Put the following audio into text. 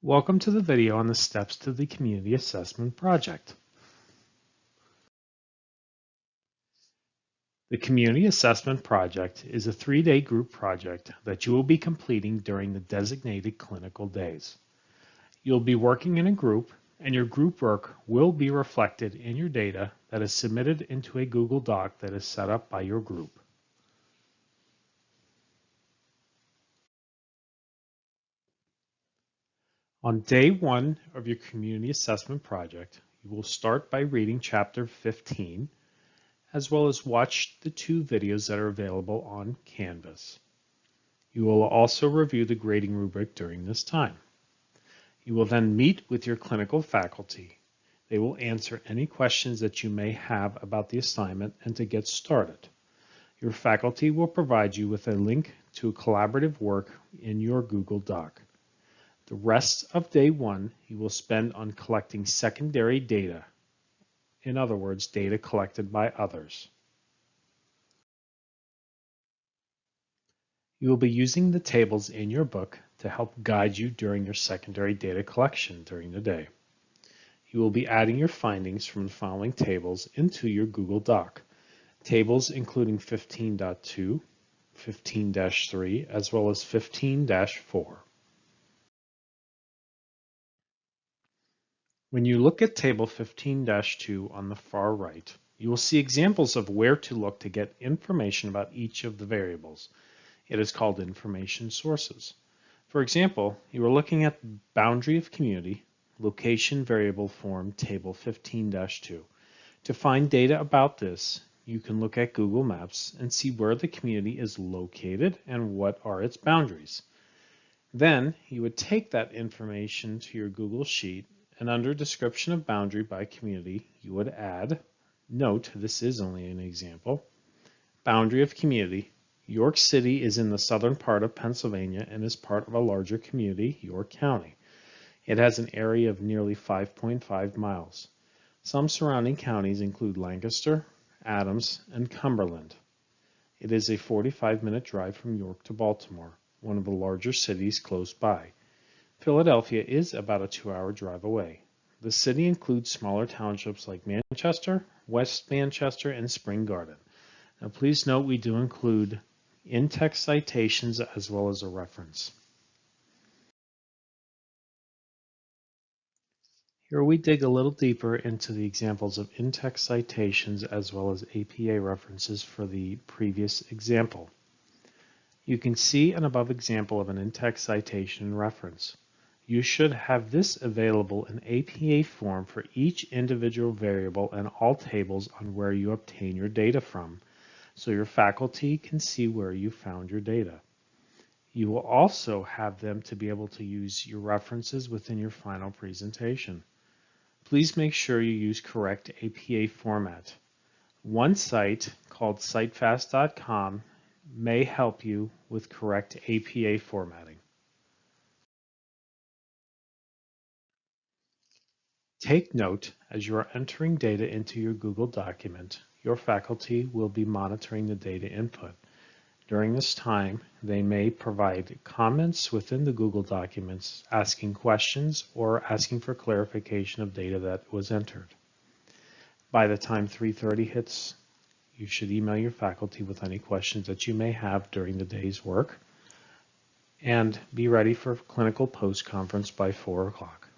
Welcome to the video on the steps to the Community Assessment Project. The Community Assessment Project is a 3-day group project that you will be completing during the designated clinical days. You'll be working in a group, and your group work will be reflected in your data that is submitted into a Google Doc that is set up by your group. On day 1 of your Community Assessment Project, you will start by reading Chapter 15, as well as watch the 2 videos that are available on Canvas. You will also review the grading rubric during this time. You will then meet with your clinical faculty. They will answer any questions that you may have about the assignment and to get started. Your faculty will provide you with a link to collaborative work in your Google Doc. The rest of day 1 you will spend on collecting secondary data. In other words, data collected by others. You will be using the tables in your book to help guide you during your secondary data collection during the day. You will be adding your findings from the following tables into your Google Doc. Tables including 15.2, 15-3, as well as 15-4. When you look at table 15-2 on the far right, you will see examples of where to look to get information about each of the variables. It is called information sources. For example, you are looking at boundary of community, location variable form table 15-2. To find data about this, you can look at Google Maps and see where the community is located and what are its boundaries. Then you would take that information to your Google Sheet, and under description of boundary by community, you would add, note this is only an example, boundary of community. York City is in the southern part of Pennsylvania and is part of a larger community, York County. It has an area of nearly 5.5 miles. Some surrounding counties include Lancaster, Adams, and Cumberland. It is a 45-minute drive from York to Baltimore, one of the larger cities close by. Philadelphia is about a 2-hour drive away. The city includes smaller townships like Manchester, West Manchester, and Spring Garden. Now please note we do include in-text citations as well as a reference. Here we dig a little deeper into the examples of in-text citations as well as APA references for the previous example. You can see an above example of an in-text citation and reference. You should have this available in APA form for each individual variable and all tables on where you obtain your data from, so your faculty can see where you found your data. You will also have them to be able to use your references within your final presentation. Please make sure you use correct APA format. One site called citefast.com may help you with correct APA formatting. Take note as you are entering data into your Google document. Your faculty will be monitoring the data input. During this time, they may provide comments within the Google documents, asking questions or asking for clarification of data that was entered. By the time 3:30 hits, you should email your faculty with any questions that you may have during the day's work, and be ready for clinical post-conference by 4 o'clock.